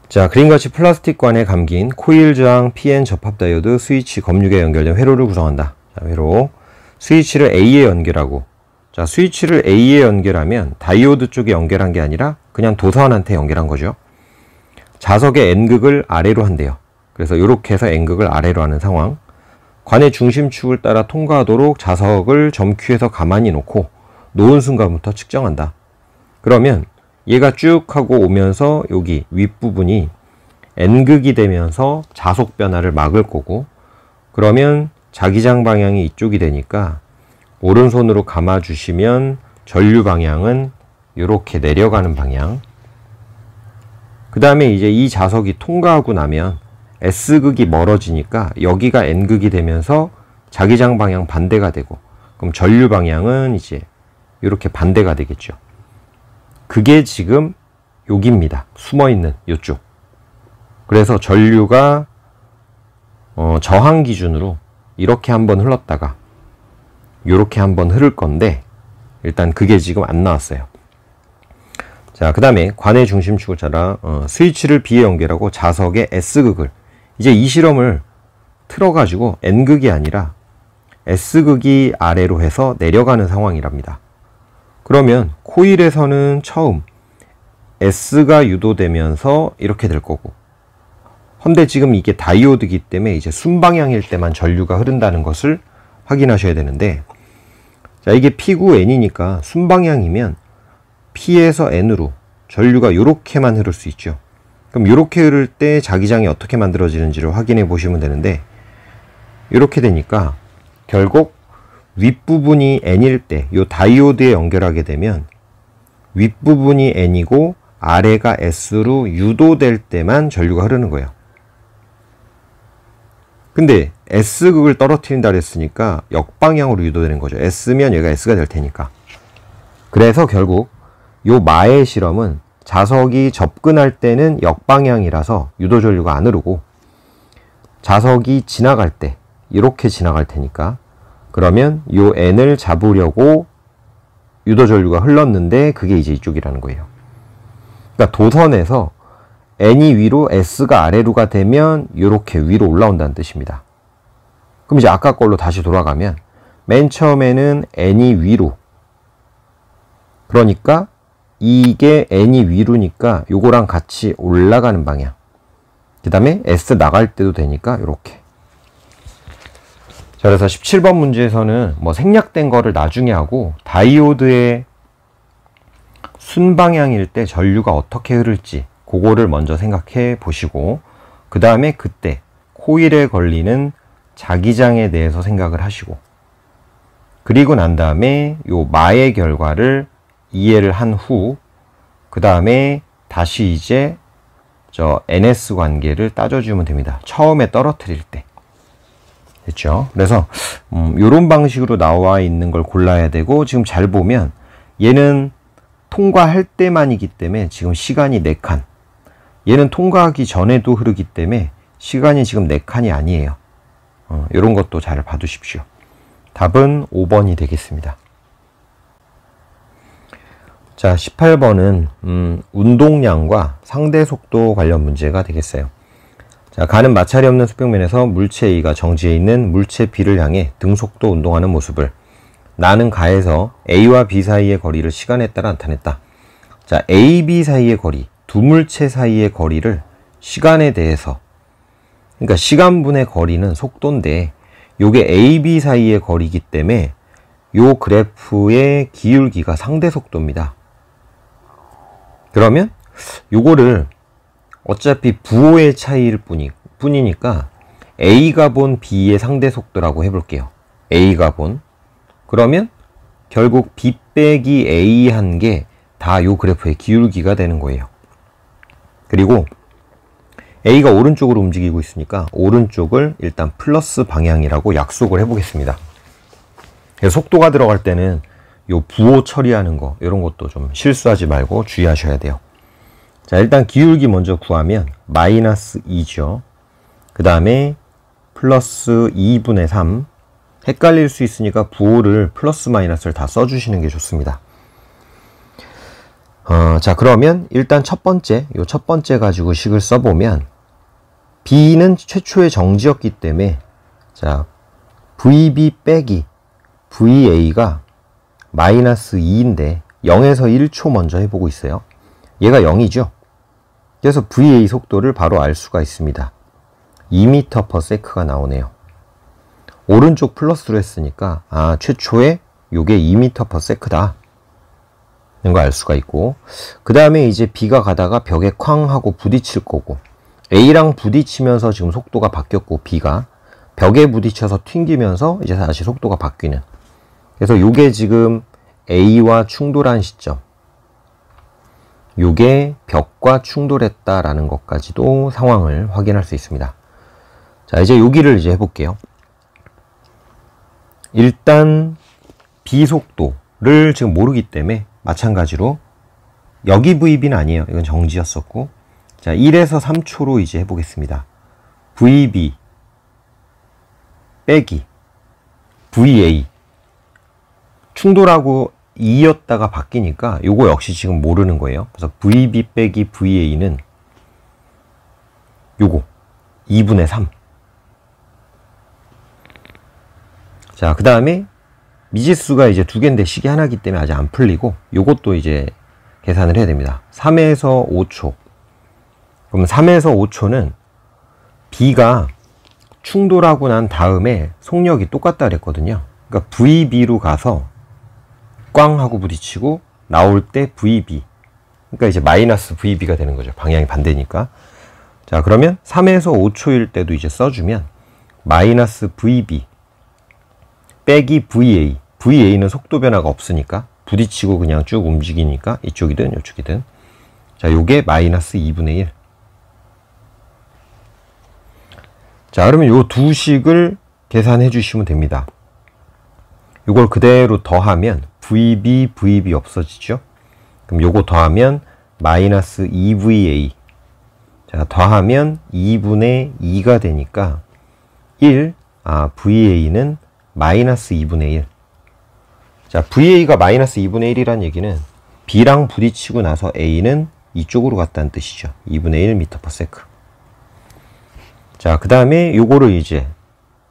자, 그림같이 플라스틱관에 감긴 코일 저항 PN 접합 다이오드 스위치 검육에 연결된 회로를 구성한다. 자, 회로. 스위치를 A에 연결하고, 자, 스위치를 A에 연결하면 다이오드 쪽에 연결한 게 아니라 그냥 도선한테 연결한 거죠. 자석의 N극을 아래로 한대요. 그래서 이렇게 해서 N극을 아래로 하는 상황. 관의 중심축을 따라 통과하도록 자석을 점 Q에서 가만히 놓고 놓은 순간부터 측정한다. 그러면 얘가 쭉 하고 오면서 여기 윗부분이 N극이 되면서 자속 변화를 막을 거고, 그러면 자기장 방향이 이쪽이 되니까 오른손으로 감아주시면 전류 방향은 이렇게 내려가는 방향. 그 다음에 이제 이 자석이 통과하고 나면 S극이 멀어지니까 여기가 N극이 되면서 자기장 방향 반대가 되고, 그럼 전류 방향은 이제 이렇게 반대가 되겠죠. 그게 지금 여기입니다. 숨어있는 이쪽. 그래서 전류가 저항 기준으로 이렇게 한번 흘렀다가 이렇게 한번 흐를 건데, 일단 그게 지금 안 나왔어요. 자, 그 다음에 관의 중심축을 따라 스위치를 B에 연결하고 자석의 S극을, 이제 이 실험을 틀어가지고 N극이 아니라 S극이 아래로 해서 내려가는 상황이랍니다. 그러면 코일에서는 처음 S가 유도되면서 이렇게 될 거고, 근데 지금 이게 다이오드이기 때문에 이제 순방향일 때만 전류가 흐른다는 것을 확인하셔야 되는데, 자, 이게 P구 N이니까 순방향이면 P에서 N으로 전류가 이렇게만 흐를 수 있죠. 그럼 이렇게 흐를 때 자기장이 어떻게 만들어지는지를 확인해 보시면 되는데, 이렇게 되니까 결국 윗부분이 N일 때 이 다이오드에 연결하게 되면 윗부분이 N이고 아래가 S로 유도될 때만 전류가 흐르는 거예요. 근데 S극을 떨어뜨린다 그랬으니까 역방향으로 유도되는 거죠. S면 얘가 S가 될 테니까. 그래서 결국 요 마의 실험은 자석이 접근할 때는 역방향이라서 유도 전류가 안 흐르고, 자석이 지나갈 때 이렇게 지나갈 테니까, 그러면 요 N을 잡으려고 유도 전류가 흘렀는데 그게 이제 이쪽이라는 거예요. 그러니까 도선에서 N이 위로 S가 아래로가 되면 이렇게 위로 올라온다는 뜻입니다. 그럼 이제 아까 걸로 다시 돌아가면 맨 처음에는 N이 위로, 그러니까 이게 N이 위로니까 요거랑 같이 올라가는 방향. 그 다음에 S 나갈 때도 되니까 이렇게. 자, 그래서 17번 문제에서는 뭐 생략된 거를 나중에 하고 다이오드의 순방향일 때 전류가 어떻게 흐를지 그거를 먼저 생각해 보시고, 그 다음에 그때 코일에 걸리는 자기장에 대해서 생각을 하시고, 그리고 난 다음에 요 마의 결과를 이해를 한 후, 그 다음에 다시 이제 저 NS 관계를 따져주면 됩니다. 처음에 떨어뜨릴 때. 됐죠? 그래서 요런 방식으로 나와 있는 걸 골라야 되고, 지금 잘 보면 얘는 통과할 때만이기 때문에 지금 시간이 4칸. 얘는 통과하기 전에도 흐르기 때문에 시간이 지금 4칸이 아니에요. 요런 것도 잘 봐두십시오. 답은 5번이 되겠습니다. 자, 18번은 운동량과 상대 속도 관련 문제가 되겠어요. 자, 가는 마찰이 없는 수평면에서 물체 A가 정지해 있는 물체 B를 향해 등속도 운동하는 모습을 나는 가에서 A와 B 사이의 거리를 시간에 따라 나타냈다. 자, A, B 사이의 거리, 두 물체 사이의 거리를 시간에 대해서, 그러니까 시간분의 거리는 속도인데 요게 A, B 사이의 거리이기 때문에 요 그래프의 기울기가 상대 속도입니다. 그러면 요거를 어차피 부호의 차이일 뿐이니까 A가 본 B의 상대 속도라고 해볼게요. A가 본. 그러면 결국 B 빼기 A 한 게 다 요 그래프의 기울기가 되는 거예요. 그리고 A가 오른쪽으로 움직이고 있으니까 오른쪽을 일단 플러스 방향이라고 약속을 해보겠습니다. 그래서 속도가 들어갈 때는 요 부호 처리하는 거 이런 것도 좀 실수하지 말고 주의하셔야 돼요. 자, 일단 기울기 먼저 구하면 마이너스 2죠. 그 다음에 플러스 2분의 3. 헷갈릴 수 있으니까 부호를 플러스 마이너스를 다 써주시는 게 좋습니다. 자, 그러면 일단 첫 번째 가지고 식을 써보면 B는 최초의 정지였기 때문에 자, VB 빼기 VA가 마이너스 2인데 0에서 1초 먼저 해보고 있어요. 얘가 0이죠. 그래서 VA 속도를 바로 알 수가 있습니다. 2m/s가 나오네요. 오른쪽 플러스로 했으니까 최초에 요게 2m/s다 이런 거 알 수가 있고, 그 다음에 이제 B가 가다가 벽에 쾅 하고 부딪힐 거고, A랑 부딪히면서 지금 속도가 바뀌었고 B가 벽에 부딪혀서 튕기면서 이제 다시 속도가 바뀌는, 그래서 요게 지금 A와 충돌한 시점, 요게 벽과 충돌했다라는 것까지도 상황을 확인할 수 있습니다. 자, 이제 여기를 이제 해볼게요. 일단 B 속도를 지금 모르기 때문에 마찬가지로 여기 VB는 아니에요. 이건 정지였었고, 자, 1에서 3초로 이제 해보겠습니다. VB 빼기 VA, 충돌하고 2였다가 바뀌니까 요거 역시 지금 모르는 거예요. 그래서 VB 빼기 VA는 요거 2분의 3. 자, 그 다음에 미지수가 이제 두 개인데 식이 하나이기 때문에 아직 안 풀리고 요것도 이제 계산을 해야 됩니다. 3에서 5초. 그럼 3에서 5초는 B가 충돌하고 난 다음에 속력이 똑같다 그랬거든요. 그러니까 VB로 가서 꽝 하고 부딪히고 나올 때 VB, 그러니까 이제 마이너스 VB가 되는 거죠. 방향이 반대니까. 자, 그러면 3에서 5초일 때도 이제 써주면 마이너스 VB 빼기 VA, VA는 속도 변화가 없으니까 부딪히고 그냥 쭉 움직이니까 이쪽이든 이쪽이든, 자, 요게 마이너스 2분의 1. 자, 그러면 요 두 식을 계산해 주시면 됩니다. 요걸 그대로 더하면 VB 없어지죠? 그럼 요거 더하면 마이너스 2VA. 자, 더하면 2분의 2가 되니까 1, VA는 마이너스 2분의 1. 자, VA가 마이너스 2분의 1이란 얘기는 B랑 부딪히고 나서 A는 이쪽으로 갔다는 뜻이죠. 2분의 1m/s. 자, 그 다음에 요거를 이제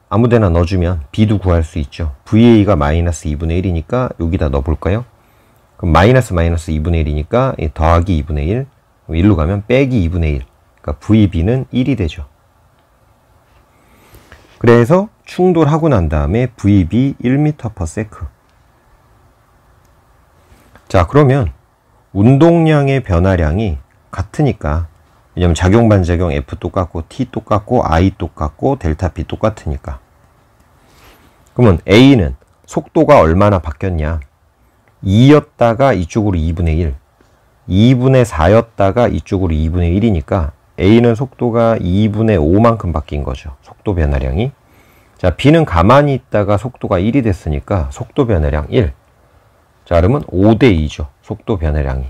아무데나 넣어주면 B도 구할 수 있죠. VA가 마이너스 2분의 1이니까 여기다 넣어볼까요? 그럼 마이너스 2분의 1이니까 더하기 2분의 1, 1로 가면 빼기 2분의 1. 그러니까 VB는 1이 되죠. 그래서 충돌하고 난 다음에 VB 1m/s. 자, 그러면 운동량의 변화량이 같으니까, 왜냐면 작용 반작용 F 똑같고 T 똑같고 I 똑같고 델타 P 똑같으니까, 그러면 A는 속도가 얼마나 바뀌었냐, 2였다가 이쪽으로 2분의 1, 2분의 4였다가 이쪽으로 2분의 1이니까 A는 속도가 2분의 5만큼 바뀐 거죠. 속도 변화량이. 자, B는 가만히 있다가 속도가 1이 됐으니까 속도 변화량 1. 자, 그러면 5대 2죠. 속도 변화량이.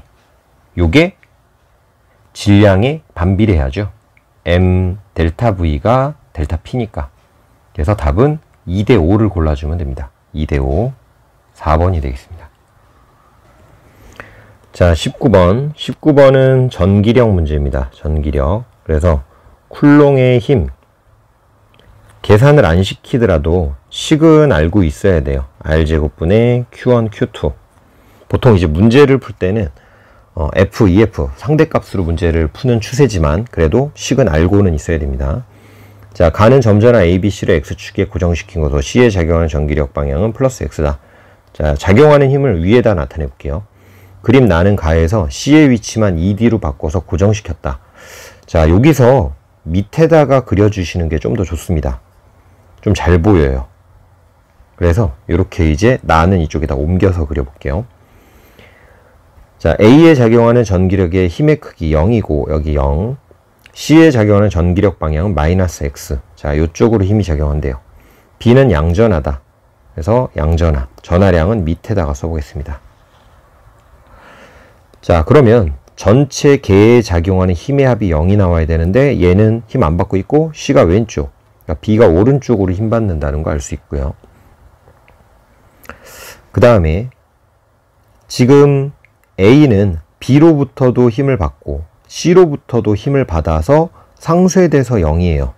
요게 질량에 반비례하죠. M 델타 V가 델타 P니까. 그래서 답은 2대 5를 골라주면 됩니다. 2대 5, 4번이 되겠습니다. 자, 19번. 19번은 전기력 문제입니다. 전기력. 그래서 쿨롱의 힘. 계산을 안 시키더라도 식은 알고 있어야 돼요. R제곱분의 Q1, Q2. 보통 이제 문제를 풀 때는 F, EF 상대값으로 문제를 푸는 추세지만 그래도 식은 알고는 있어야 됩니다. 자, 가는 점전화 ABC를 X축에 고정시킨 것으로 C에 작용하는 전기력 방향은 플러스 X다. 자, 작용하는 힘을 위에다 나타내 볼게요. 그림 나는 가에서 C의 위치만 ED로 바꿔서 고정시켰다. 자, 여기서 밑에다가 그려주시는 게 좀 더 좋습니다. 좀 잘 보여요. 그래서 이렇게 이제 나는 이쪽에다 옮겨서 그려볼게요. 자, A에 작용하는 전기력의 힘의 크기 0이고 여기 0. C에 작용하는 전기력 방향은 마이너스 X. 자, 이쪽으로 힘이 작용한대요. B는 양전하다. 그래서 양전하. 전하량은 밑에다가 써보겠습니다. 자, 그러면 전체 개에 작용하는 힘의 합이 0이 나와야 되는데 얘는 힘 안 받고 있고 C가 왼쪽. 그러니까 B가 오른쪽으로 힘 받는다는 거 알 수 있고요. 그 다음에 지금 A는 B로부터도 힘을 받고 C로부터도 힘을 받아서 상쇄돼서 0이에요.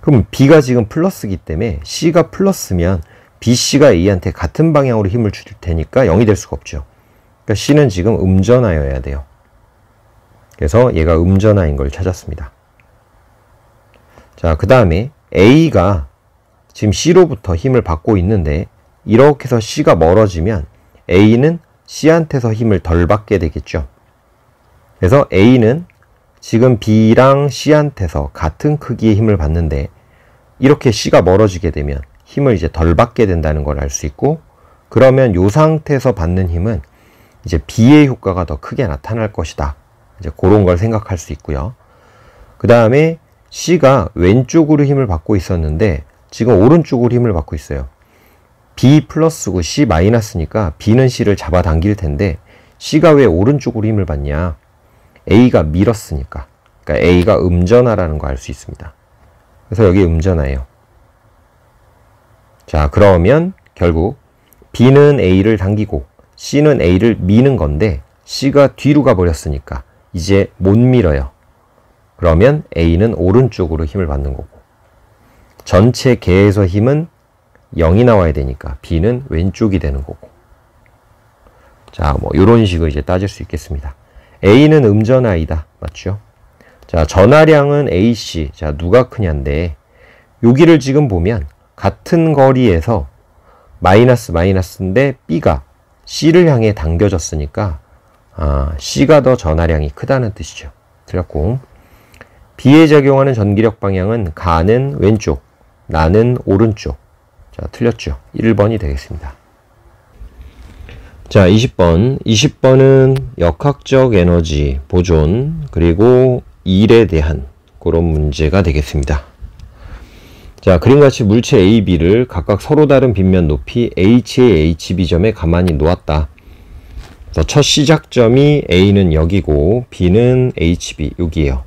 그럼 B가 지금 플러스기 때문에 C가 플러스면 BC가 A한테 같은 방향으로 힘을 줄 테니까 0이 될 수가 없죠. 그러니까 C는 지금 음전하여야 돼요. 그래서 얘가 음전하인 걸 찾았습니다. 자, 그 다음에 A가 지금 C로부터 힘을 받고 있는데 이렇게 해서 C가 멀어지면 A는 C한테서 힘을 덜 받게 되겠죠. 그래서 A는 지금 B랑 C한테서 같은 크기의 힘을 받는데 이렇게 C가 멀어지게 되면 힘을 이제 덜 받게 된다는 걸 알 수 있고, 그러면 이 상태에서 받는 힘은 이제 B의 효과가 더 크게 나타날 것이다. 이제 그런 걸 생각할 수 있고요. 그 다음에 C가 왼쪽으로 힘을 받고 있었는데 지금 오른쪽으로 힘을 받고 있어요. B 플러스고 C 마이너스니까 B는 C를 잡아당길 텐데 C가 왜 오른쪽으로 힘을 받냐? A가 밀었으니까. 그러니까 A가 음전하라는 거 알 수 있습니다. 그래서 여기 음전하예요. 자, 그러면 결국 B는 A를 당기고 C는 A를 미는 건데 C가 뒤로 가버렸으니까 이제 못 밀어요. 그러면 A는 오른쪽으로 힘을 받는 거고, 전체 개에서 힘은 0이 나와야 되니까 B는 왼쪽이 되는 거고. 자, 뭐 이런 식으로 이제 따질 수 있겠습니다. A는 음전하이다. 맞죠? 자, 전하량은 AC. 자, 누가 크냐인데 여기를 지금 보면 같은 거리에서 마이너스인데 B가 C를 향해 당겨졌으니까 C가 더 전하량이 크다는 뜻이죠. 틀렸고, B에 작용하는 전기력 방향은 가는 왼쪽, 나는 오른쪽. 자, 틀렸죠. 1번이 되겠습니다. 자, 20번. 20번은 역학적 에너지, 보존, 그리고 일에 대한 그런 문제가 되겠습니다. 자, 그림같이 물체 A, B를 각각 서로 다른 빗면 높이 H의 HB점에 가만히 놓았다. 그래서 첫 시작점이 A는 여기고 B는 HB, 여기에요.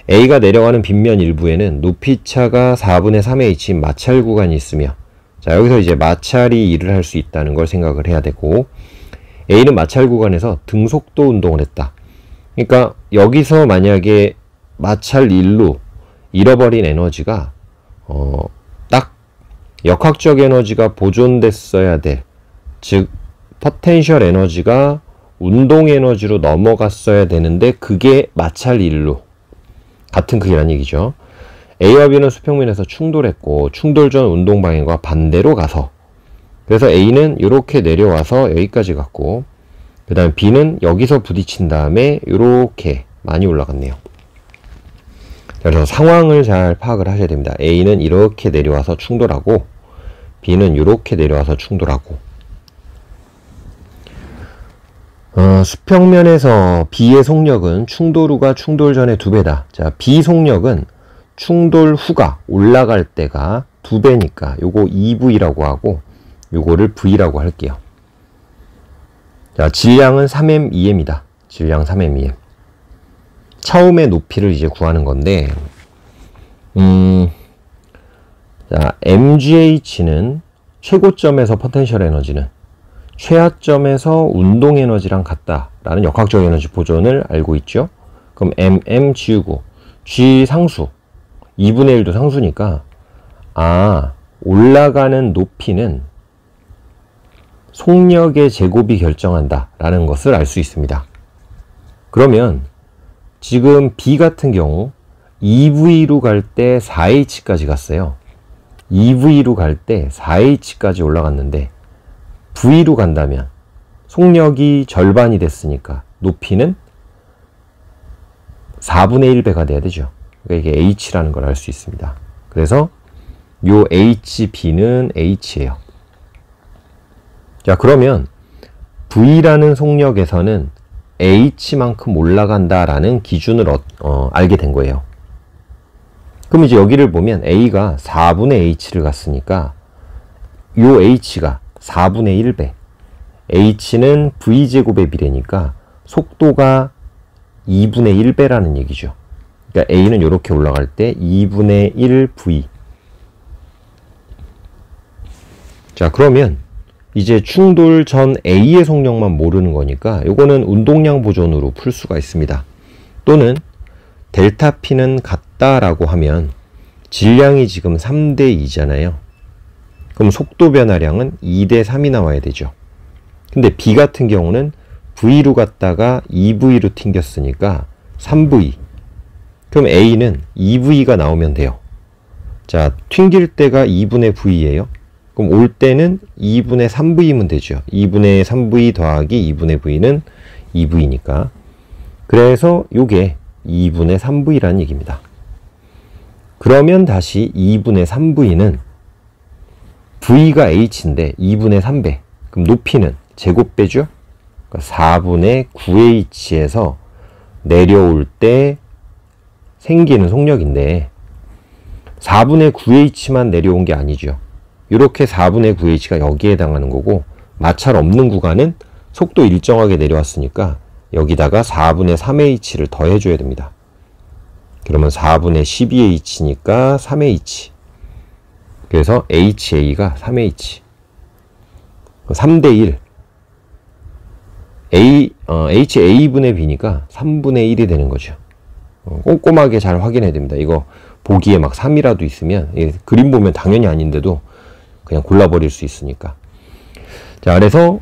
A가 내려가는 빗면 일부에는 높이차가 4분의 3의 H인 마찰 구간이 있으며, 자, 여기서 이제 마찰이 일을 할 수 있다는 걸 생각을 해야 되고, A는 마찰 구간에서 등속도 운동을 했다. 그러니까 여기서 만약에 마찰 일로 잃어버린 에너지가 딱 역학적 에너지가 보존됐어야 될, 즉 포텐셜 에너지가 운동 에너지로 넘어갔어야 되는데 그게 마찰 일로 같은 크기란 얘기죠. A와 B는 수평면에서 충돌했고 충돌 전 운동 방향과 반대로 가서, 그래서 A는 이렇게 내려와서 여기까지 갔고, 그 다음 B는 여기서 부딪힌 다음에 이렇게 많이 올라갔네요. 그래서 상황을 잘 파악을 하셔야 됩니다. A는 이렇게 내려와서 충돌하고 B는 이렇게 내려와서 충돌하고, 수평면에서 B의 속력은 충돌 후가 충돌 전의 2배다. 자, B 속력은 충돌 후가 올라갈 때가 2배니까 요거 2V라고 하고 요거를 V라고 할게요. 자, 질량은 3m, 2m이다. 질량 3m, 2m. 처음의 높이를 이제 구하는 건데, 자, mgh는 최고점에서 포텐셜 에너지는 최하점에서 운동 에너지랑 같다라는 역학적 에너지 보존을 알고 있죠. 그럼 mm 지우고 g 상수 2분의 1도 상수니까 올라가는 높이는 속력의 제곱이 결정한다 라는 것을 알 수 있습니다. 그러면 지금 B 같은 경우 2V로 갈 때 4H까지 갔어요. 2V로 갈 때 4H까지 올라갔는데 V로 간다면 속력이 절반이 됐으니까 높이는 4분의 1배가 돼야 되죠. 그러니까 이게 H라는 걸 알 수 있습니다. 그래서 요 HB는 H예요. 자, 그러면 V라는 속력에서는 H만큼 올라간다라는 기준을 알게 된 거예요. 그럼 이제 여기를 보면 A가 4분의 H를 갔으니까 요 H가 4분의 1배. H는 V제곱의 비례니까 속도가 2분의 1배라는 얘기죠. 그러니까 A는 이렇게 올라갈 때 2분의 1 V. 자, 그러면 이제 충돌 전 A의 속력만 모르는 거니까 요거는 운동량 보존으로 풀 수가 있습니다. 또는 델타 P는 같다라고 하면 질량이 지금 3대 2잖아요. 그럼 속도 변화량은 2대 3이 나와야 되죠. 근데 B 같은 경우는 V로 갔다가 2V로 튕겼으니까 3V. 그럼 A는 2V가 나오면 돼요. 자, 튕길 때가 2분의 V예요. 그럼 올 때는 2분의 3V면 되죠. 2분의 3V 더하기 2분의 V는 2V니까. 그래서 요게 2분의 3V라는 얘기입니다. 그러면 다시 2분의 3V는 V가 H인데 2분의 3배. 그럼 높이는 제곱배죠? 그러니까 4분의 9H에서 내려올 때 생기는 속력인데 4분의 9H만 내려온 게 아니죠. 이렇게 4분의 9H가 여기에 해당하는 거고 마찰 없는 구간은 속도 일정하게 내려왔으니까 여기다가 4분의 3H를 더해줘야 됩니다. 그러면 4분의 12H니까 3H. 그래서 HA가 3H. 3대 1. HA분의 B니까 3분의 1이 되는 거죠. 꼼꼼하게 잘 확인해야 됩니다. 이거 보기에 막 3이라도 있으면 그림 보면 당연히 아닌데도 그냥 골라버릴 수 있으니까. 자, 그래서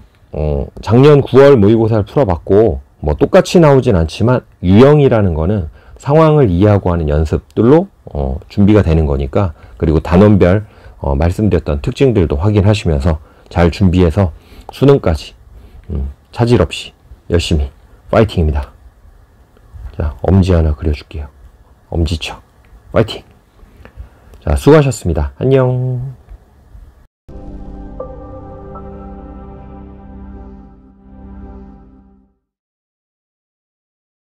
작년 9월 모의고사를 풀어봤고 뭐 똑같이 나오진 않지만 유형이라는 거는 상황을 이해하고 하는 연습들로 준비가 되는 거니까, 그리고 단원별 말씀드렸던 특징들도 확인하시면서 잘 준비해서 수능까지 차질 없이 열심히 파이팅입니다. 자, 엄지 하나 그려줄게요. 엄지척 파이팅. 자, 수고하셨습니다. 안녕.